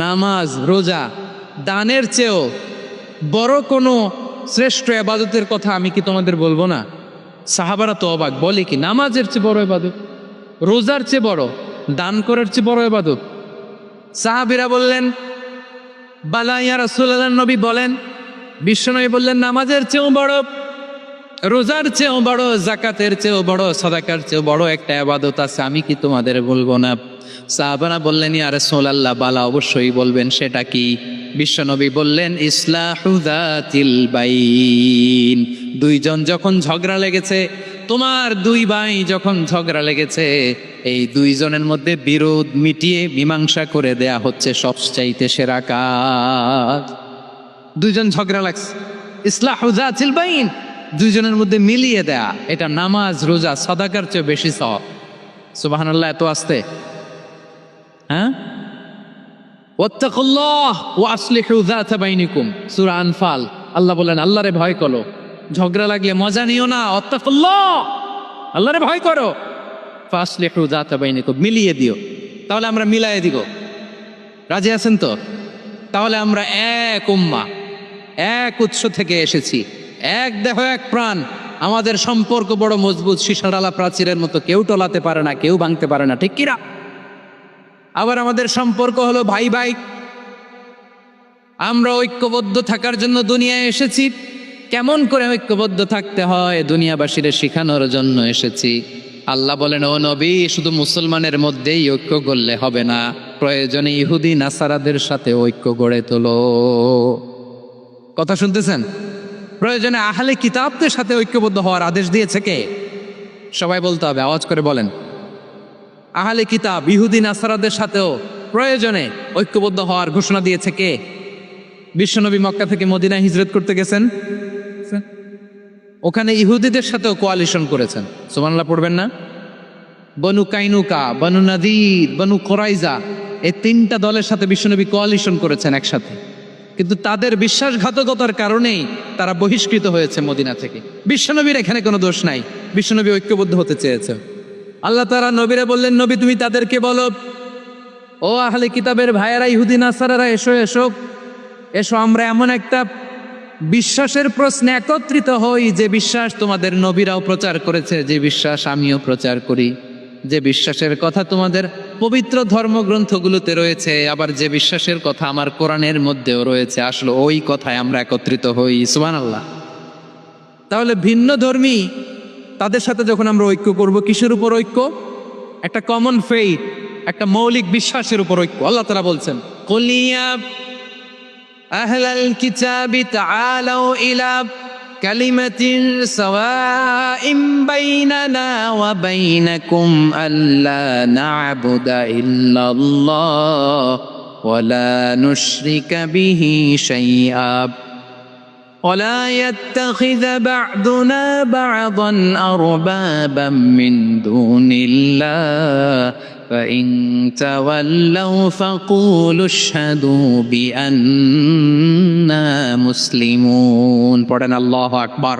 নামাজ, রোজা, দানের চেয়েও বড় কোনো শ্রেষ্ঠ ইবাদতের কথা আমি কি তোমাদের বলবো না? সাহাবারা তো অবাক, বলে কি নামাজের চেয়ে বড় ইবাদত, রোজার চেয়ে বড়, দান করার চেয়ে বড় ইবাদত? সাহাবীরা বললেন বালা ইয়া রাসূলুল্লাহ, নবী বলেন। বিশ্বনবী বললেন নামাজের চেয়েও বড়, রোজার চেয়েও বড়, যাকাতের চেয়েও বড়, সাদাকার চেয়েও বড় একটা ইবাদত আছে, আমি কি তোমাদের বলবো না? সাহাবারা বললেন ইয়া রাসূলুল্লাহ, বালা অবশ্যই বলবেন, সেটা কি? বিশ্বনবী বললেন ইসলাহু যাতিল বাইন। দুইজন যখন ঝগড়া লেগেছে, তোমার দুই ভাই যখন ঝগড়া লেগেছে, এই দুইজনের মধ্যে বিরোধ মিটিয়ে মীমাংসা করে দেয়া হচ্ছে সবচাইতে সেরা কাজ। দুইজন ঝগড়া লাগছে, ইসলাহু যাতিল বাইন, দুইজনের মধ্যে মিলিয়ে দেয়া, এটা নামাজ, রোজা, সাদাকার চেয়ে বেশি সওয়াব। সুবহানাল্লাহ, এত আসতে, হ্যাঁ? ওয়াত্তাকুল্লাহ ওয়া আসলিহু যাতা বাইনিকুম, সূরা আনফাল। আল্লাহ বলেন আল্লাহরে ভয় করো, ঝগড়া লাগলে মজা নিও না, ওয়াত্তাকুল্লাহ, আল্লাহরে ভয় করো, ফাসলিহু যাতা বাইনিকুম, মিলিয়ে দিও। তাহলে আমরা মিলায়ে দিব, রাজি আছেন তো? তাহলে আমরা এক উম্মাহ, এক উৎস থেকে এসেছি, এক দেহ এক প্রাণ, আমাদের সম্পর্ক বড় মজবুত, সীসাডালা প্রাচীরের মতো, কেউ টলাতে পারে না, কেউ ভাঙতে পারে না, ঠিক কিনা? আবার আমাদের সম্পর্ক হলো ভাই ভাই, আমরা ঐক্যবদ্ধ থাকার জন্য দুনিয়ায় এসেছি। কেমন করে ঐক্যবদ্ধ থাকতে হয় দুনিয়াবাসীদের শিখানোর জন্য এসেছি। আল্লাহ বলেন ও নবী, শুধু মুসলমানের মধ্যেই ঐক্য গড়লে হবে না, প্রয়োজনে ইহুদি নাসারাদের সাথে ঐক্য গড়ে তোলো। কথা শুনতেছেন? প্রয়োজনে আহলে কিতাবদের সাথে ঐক্যবদ্ধ হওয়ার আদেশ দিয়েছে কে? সবাই বলতে হবে, আওয়াজ করে বলেন। আহলে কিতাব, ইহুদি নাসারাদের সাথেও প্রয়োজনে ঐক্যবদ্ধ হওয়ার ঘোষণা দিয়েছে কে? বিশ্বনবী মক্কা থেকে মদিনায় হিজরত করতে গেছেন, ওখানে ইহুদিদের সাথেও কোয়ালিশন করেছেন। সুবহানাল্লাহ পড়বেন না? বনু কাইনুকা, বনু নাদির, বনু কোরাইজা, এই তিনটা দলের সাথে বিশ্বনবী কোয়ালিশন করেছেন একসাথে, কিন্তু তাদের বিশ্বাসঘাতকতার কারণেই তারা বহিষ্কৃত হয়েছে মদিনা থেকে। বিশ্বনবীর এখানে কোনো দোষ নাই, বিশ্বনবী ঐক্যবদ্ধ হতে চেয়েছে। আল্লাহ তাআলা নবীরে বললেন, নবী তুমি তাদেরকে বলো, ও আহলে কিতাবের ভাইয়েরা, ইহুদি নাসারারা, এসো এসো এসো, আমরা এমন একটা বিশ্বাসের প্রশ্নে একত্রিত হই, যে বিশ্বাস তোমাদের নবীরাও প্রচার করেছে, যে বিশ্বাস আমিও প্রচার করি, যে বিশ্বাসের কথা তোমাদের পবিত্র ধর্মগ্রন্থগুলোতে রয়েছে, আবার যে বিশ্বাসের কথা আমার কোরআনের মধ্যেও রয়েছে, আসলে ওই কথায় আমরা একত্রিত হই। সুবহানাল্লাহ। তাহলে ভিন্ন ধর্মী তাদের সাথে যখন আমরা ঐক্য করব, কিসের উপর ঐক্য? একটা কমন ফেইথ, একটা মৌলিক বিশ্বাসের উপর ঐক্য। আল্লাহ তাআলা বলছেন কুলিয়া আহলাল কিতাবি তাআলাউ ইলা কালিমাতিন সাওয়াইম বাইনানা ওয়া বাইনাকুম আল্লা না'বুদা ইল্লাল্লাহ ওয়া লা নুশরিকা বিহি শাইআ ولا يتخذ بعضنا بعضا أربابا من دون الله فإن تولوا فقولوا اشهدوا بأننا مسلمون. পড়েন আল্লাহু আকবার।